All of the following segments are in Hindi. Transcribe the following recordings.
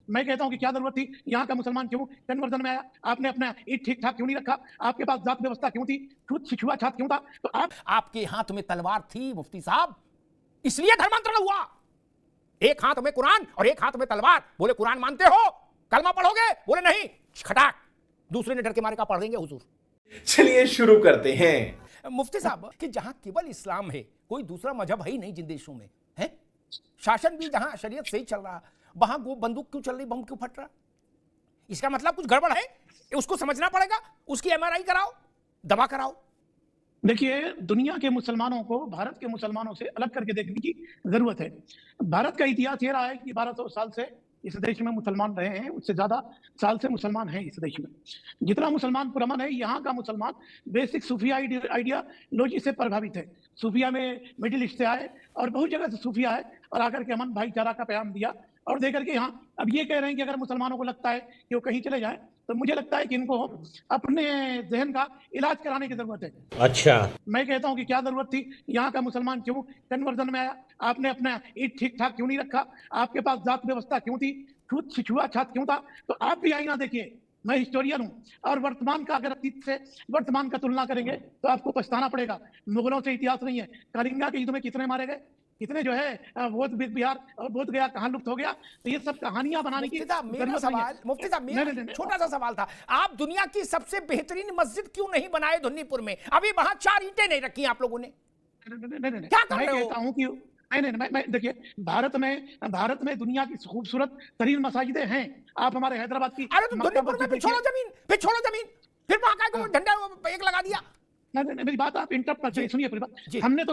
मैं कहता हूं कि क्या जरूरत थी, यहाँ का मुसलमान क्यों कन्वर्जन में आया, आपने अपना ईद ठीक ठाक क्यों नहीं रखा, आपके पास जात व्यवस्था क्यों थी, छुआछूत क्यों था, तो आप आपके हाथ में तलवार थी मुफ्ती साहब, इसलिए धर्मांतरण हुआ। एक हाथ में कुरान और एक हाथ में तलवार, बोले कुरान मानते हो, कलमा पढ़ोगे, बोले नहीं, खटाक, दूसरे ने डर के मारे का पढ़ देंगे हुजूर। चलिए शुरू करते हैं। मुफ्ती साहब कि जहां केवल इस्लाम है, कोई दूसरा मजहब है ही नहीं जिन देशों में है, शासन भी जहां शरीयत से ही चल रहा, वहां वो बंदूक क्यों चल रही, बम क्यों फट रहा, इसका मतलब कुछ गड़बड़ है, उसको समझना पड़ेगा, उसकी एमआरआई कराओ, दवा कराओ। देखिए, दुनिया के मुसलमानों को भारत के मुसलमानों से अलग करके देखने की जरूरत है। भारत का इतिहास ये रहा है कि 1200 साल से इस देश में मुसलमान रहे हैं, उससे ज्यादा साल से मुसलमान हैं इस देश में। जितना मुसलमान पुरअमन है, यहाँ का मुसलमान बेसिक सूफिया आइडियालॉजी से प्रभावित है। सूफिया में मिडिल ईस्ट से आए और बहुत जगह से सूफिया है और आकर के अमन भाईचारा का पैगाम दिया और देकर के यहाँ अब ये कह रहे हैं कि अगर मुसलमानों को लगता है कि वो कहीं चले जाए, तो मुझे लगता है कि इनको अपने जहन का इलाज कराने की जरूरत है। अच्छा, मैं कहता हूं कि क्या जरूरत थी, यहाँ का मुसलमान क्यों कन्वर्जन में आया, आपने अपना ईद ठीक ठाक क्यों नहीं रखा, आपके पास जात व्यवस्था क्यों थी, छुआछूत क्यों था, तो आप भी आईना देखिए। मैं हिस्टोरियन हूँ और वर्तमान का अगर अतीत से वर्तमान का तुलना करेंगे तो आपको पछताना पड़ेगा। मुगलों से इतिहास नहीं है, कलिंगा के युद्ध में कितने मारे गए, कितने जो है बोध बिहार और बोध गया कहां लुप्त हो गया, तो ये सब कहानियां बनाने की मेरा सवाल, मुफ्ती साहब मेरा छोटा सा सवाल था, आप दुनिया की सबसे बेहतरीन मस्जिद क्यों नहीं बनाए धुन्नीपुर में, अभी वहां 4 ईंटें नहीं रखी आप लोगों ने, क्या कर रहे हो? कहता हूं कि नहीं, मैं देखिए, भारत में दुनिया की खूबसूरत तरीन मसाजिदें हैं। आप हमारे हैदराबाद की, अरे तो धुन्नीपुर में भी छोड़ो जमीन, फिर वहां का झंडा एक लगा दिया। नहीं, मेरी बात आप इंटरप्ट कर, सुनिए पूरी बात। हमने तो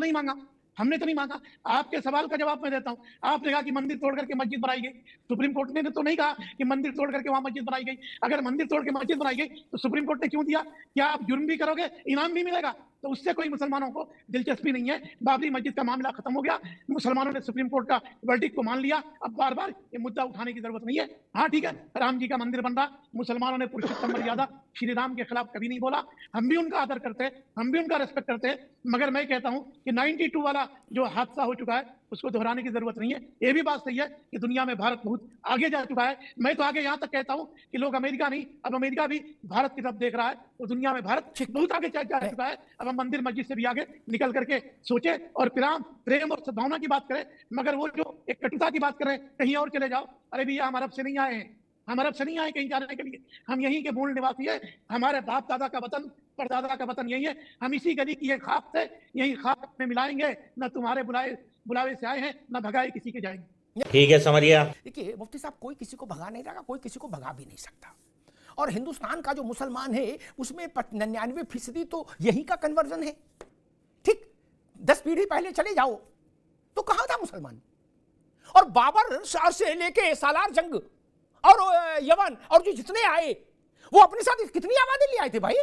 नहीं मांगा, आपके सवाल का जवाब मैं देता हूं। आपने कहा कि मंदिर तोड़ करके मस्जिद बनाई गई, सुप्रीम कोर्ट ने तो नहीं कहा कि मंदिर तोड़ करके वहां मस्जिद बनाई गई। अगर मंदिर तोड़ के मस्जिद बनाई गई तो सुप्रीम कोर्ट ने क्यों दिया? क्या आप जुर्म भी करोगे, इनाम भी मिलेगा? तो उससे कोई मुसलमानों को दिलचस्पी नहीं है। बाबरी मस्जिद का मामला खत्म हो गया, मुसलमानों ने सुप्रीम कोर्ट का वर्डिक्ट को मान लिया, अब बार बार ये मुद्दा उठाने की जरूरत नहीं है। हाँ ठीक है, राम जी का मंदिर बन रहा, मुसलमानों ने पुरुषोत्तम मर्यादा श्री राम के खिलाफ कभी नहीं बोला, हम भी उनका आदर करते हैं, हम भी उनका रेस्पेक्ट करते हैं। मगर मैं कहता हूं कि 92 वाला जो हादसा हो चुका है उसको दोहराने की जरूरत नहीं है। ये भी बात सही है कि दुनिया में भारत बहुत आगे जा चुका है। मैं तो आगे यहां तक कहता हूं कि लोग अमेरिका नहीं, अब अमेरिका भी भारत की तरफ देख रहा है, तो दुनिया में भारत बहुत आगे जा चुका है। अब हम मंदिर मस्जिद से भी आगे निकल करके सोचे और प्रेम और सद्भावना की बात करें, मगर वो जो एक कटुता की बात करें, कहीं और चले जाओ। अरे भैया, हम अरब से नहीं आए हैं, हम अरब से नहीं आए कहीं जाने के लिए, हम यहीं के मूल निवासी है। हमारे बाप दादा का वतन, परदादा का वतन यही है, हम इसी गली की एक खाक से यही खाक में मिलाएंगे। न तुम्हारे बुलावे से आए हैं, न भगाए किसी के जाएंगे। ठीक है, समझिए। देखिए मुफ्ती साहब, कोई किसी को भगा नहीं रहा, कोई किसी को भगा भी नहीं सकता, और हिंदुस्तान का जो मुसलमान है उसमें 99% तो यही का कन्वर्जन है। ठीक, 10 पीढ़ी पहले चले जाओ तो कहां था मुसलमान, और बाबर से लेके सालार जंग और यमन और जो जितने आए वो अपने साथ कितनी आबादी ले आए थे भाई,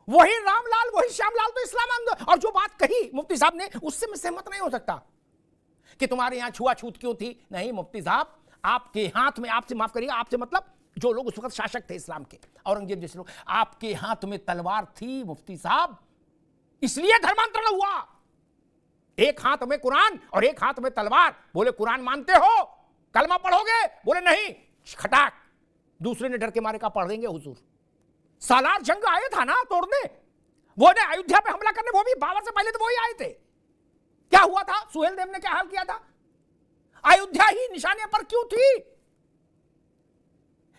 वही रामलाल वही श्यामलाल, तो इस्लाम आंदोलन। और जो बात कही मुफ्ती साहब ने उससे मैं सहमत नहीं हो सकता कि तुम्हारे यहां छुआछूत क्यों थी। नहीं मुफ्ती साहब, आपके हाथ में, आपसे माफ करिएगा, आपसे मतलब जो लोग उस वक्त शासक थे इस्लाम के, औरंगजेब जैसे लोग, आपके हाथ में तलवार थी मुफ्ती साहब, इसलिए धर्मांतरण हुआ। एक हाथ में कुरान और एक हाथ में तलवार, बोले कुरान मानते हो, कलमा पढ़ोगे, बोले नहीं, खटाक, दूसरे ने डर के मारे का पढ़ देंगे हुजूर। सालार जंग आए था ना तोड़ने, वो ने अयोध्या पे हमला करने, वो भी बाबर से पहले तो वही आए थे। क्या हुआ था, सुहेल देव ने क्या हाल किया था, अयोध्या ही निशाने पर क्यों थी?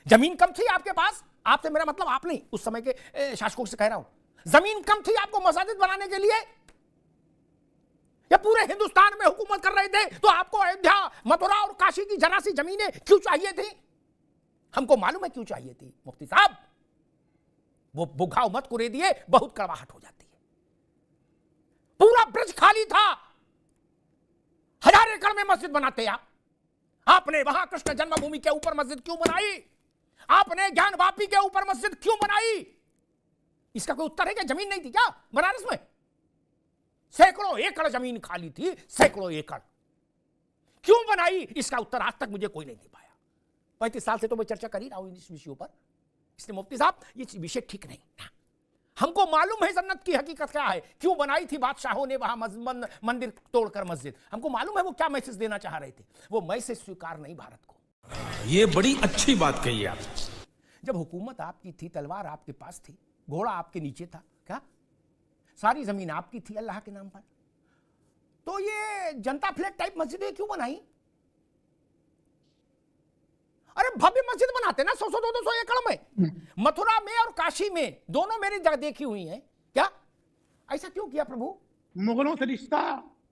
जमीन कम थी आपके पास, आपसे मेरा मतलब आप नहीं, उस समय के शासकों से कह रहा हूं, जमीन कम थी आपको मस्जिद बनाने के लिए, या पूरे हिंदुस्तान में हुकूमत कर रहे थे तो आपको अयोध्या, मथुरा और काशी की जरा सी जमीनें क्यों चाहिए थी? हमको मालूम है क्यों चाहिए थी मुफ्ती साहब, वो बुघाव मत कुरे दिए, बहुत कड़वाहट हो जाती है। पूरा ब्रज खाली था, 1000 एकड़ में मस्जिद बनाते आपने वहां कृष्ण जन्मभूमि के ऊपर मस्जिद क्यों बनाई, आपने ज्ञान वापी के ऊपर मस्जिद क्यों बनाई? इसका कोई उत्तर है क्या? जमीन नहीं थी क्या बनारस में? सैकड़ों एकड़ जमीन खाली थी, सैकड़ों एकड़, क्यों बनाई? इसका उत्तर आज तक मुझे कोई नहीं दे पाया। 35 साल से तो मैं चर्चा कर ही रहा हूं इस विषयों पर, इसलिए मुफ्ती साहब ये विषय ठीक नहीं। हमको मालूम है जन्नत की हकीकत क्या है, क्यों बनाई थी बादशाहों ने वहां मंदिर तोड़कर मस्जिद, हमको मालूम है वो क्या मैसेज देना चाह रहे थे। वो मैसेज स्वीकार नहीं भारत को। ये बड़ी अच्छी बात कही आप। जब हुकूमत आपकी थी, तलवार आपके पास थी, घोड़ा आपके नीचे था, क्या सारी जमीन आपकी थी अल्लाह के नाम पर, तो ये जनता फ्लैट टाइप मस्जिदें क्यों बनाई? अरे भव्य मस्जिद बनाते ना 100-100 200 एकड़ में, मथुरा में और काशी में, दोनों मेरी जगह देखी हुई हैं। क्या ऐसा क्यों किया प्रभु? मुगलों से रिश्ता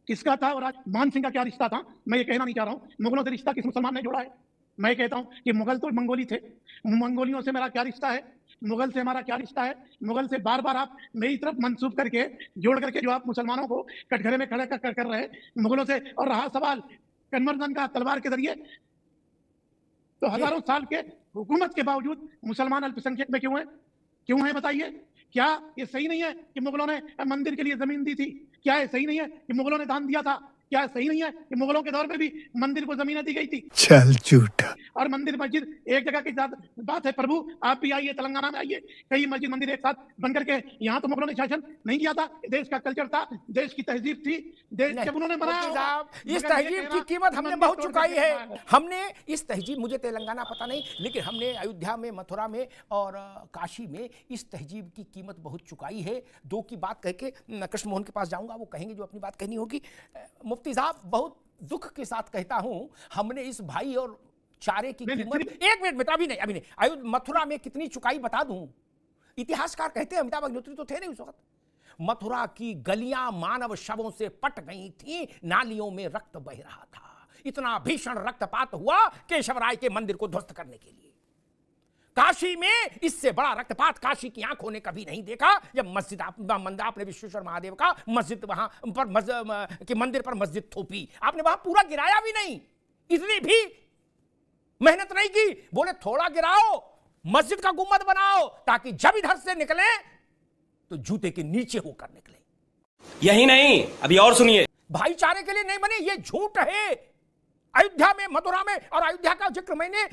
किसका था और आज मान सिंह का क्या रिश्ता था, मैं ये कहना नहीं चाह रहा हूँ। मुगलों से रिश्ता किस मुसलमान ने जोड़ा है? मैं कहता हूँ कि मुगल तो मंगोली थे, मंगोलियों से मेरा क्या रिश्ता है, मुगल से हमारा क्या रिश्ता है? मुगल से बार बार आप मेरी तरफ मंसूब करके जोड़ करके जो आप मुसलमानों को कटघरे में खड़ा कर रहे हैं मुगलों से। और रहा सवाल कन्वर्जन का तलवार के जरिए, तो हजारों साल के हुकूमत के बावजूद मुसलमान अल्पसंख्यक में क्यों है बताइए? क्या ये सही नहीं है कि मुगलों ने मंदिर के लिए जमीन दी थी? क्या ये सही नहीं है कि मुगलों ने दान दिया था? क्या सही नहीं है कि मुगलों के दौर में भी मंदिर को जमीनें दी गई थी? चल झूठा। और मंदिर मस्जिद एक जगह की बात है प्रभु, आप भी आइए तेलंगाना में आइए, कई मस्जिद मंदिर एक साथ बन करके। यहाँ तो मुगलों ने शासन नहीं किया था, देश का कल्चर था, देश की तहजीब थी, देश जब उन्होंने बनाया। इस तहजीब की कीमत हमने बहुत चुकाई है। हमने इस तहजीब, मुझे तेलंगाना पता नहीं, लेकिन हमने अयोध्या में, मथुरा में और काशी में इस तहजीब की कीमत बहुत चुकाई है। दो की बात कह के कृष्ण मोहन के पास जाऊंगा, वो कहेंगे जो अपनी बात कहनी होगी। मुफ्ती साहब, बहुत दुख के साथ कहता हूं, हमने इस भाई और चारे की कीमत, एक मिनट अभी नहीं, मथुरा में कितनी चुकाई बता दूं। इतिहासकार कहते हैं, अमिताभ अग्निहोत्री तो थे नहीं उस वक्त, मथुरा की गलियां मानव शवों से पट गई थी, नालियों में रक्त बह रहा था, इतना भीषण रक्तपात हुआ केशवराय के मंदिर को ध्वस्त करने के लिए। काशी में इससे बड़ा रक्तपात काशी की आंखों ने कभी नहीं देखा। जब मस्जिद आपने विश्वेश्वर महादेव का मस्जिद वहां पर के मंदिर पर मस्जिद थोपी, आपने वहां पूरा गिराया भी नहीं, इतनी भी मेहनत नहीं की। बोले थोड़ा गिराओ, मस्जिद का गुम्बद बनाओ, ताकि जब इधर से निकले तो जूते के नीचे होकर निकले। यही नहीं, अभी और सुनिए। भाईचारे के लिए नहीं बने, ये झूठ है। अयोध्या में, मथुरा में, और अयोध्या का जिक्र मैंने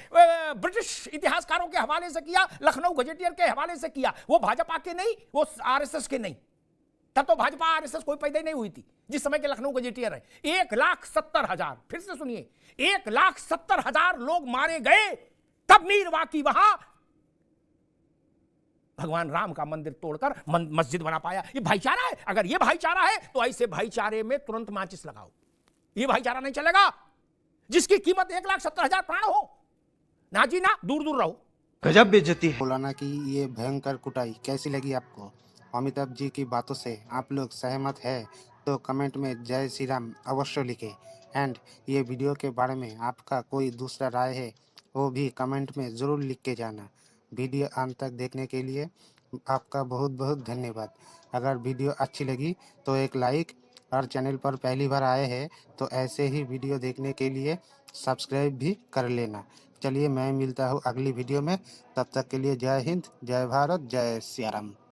ब्रिटिश इतिहासकारों के हवाले से किया, लखनऊ गजेटियर के हवाले से किया, वो भाजपा के नहीं, वो आरएसएस के नहीं। तब तो भाजपा आरएसएस कोई पैदा ही नहीं हुई थी जिस समय के लखनऊ गजेटियर है। 1,70,000, फिर से सुनिए, 1,70,000 लोग मारे गए, तब मीर वाकी वहां भगवान राम का मंदिर तोड़कर मस्जिद बना पाया। ये भाईचारा है। अगर ये भाईचारा है तो ऐसे भाईचारे में तुरंत माचिस लगाओ। ये भाईचारा नहीं चलेगा जिसकी कीमत 1,70,000 प्राण हो। ना जी ना, दूर दूर रहो। गजब बेइज्जती है। मौलाना की ये भयंकर कुटाई कैसी लगी आपको? अमिताभ जी की बातों से आप लोग सहमत है तो कमेंट में जय श्री राम अवश्य लिखें। एंड ये वीडियो के बारे में आपका कोई दूसरा राय है वो भी कमेंट में ज़रूर लिख के जाना। वीडियो अंत तक देखने के लिए आपका बहुत बहुत धन्यवाद। अगर वीडियो अच्छी लगी तो एक लाइक, और चैनल पर पहली बार आए हैं तो ऐसे ही वीडियो देखने के लिए सब्सक्राइब भी कर लेना। चलिए मैं मिलता हूँ अगली वीडियो में, तब तक के लिए जय हिंद, जय भारत, जय सिया राम।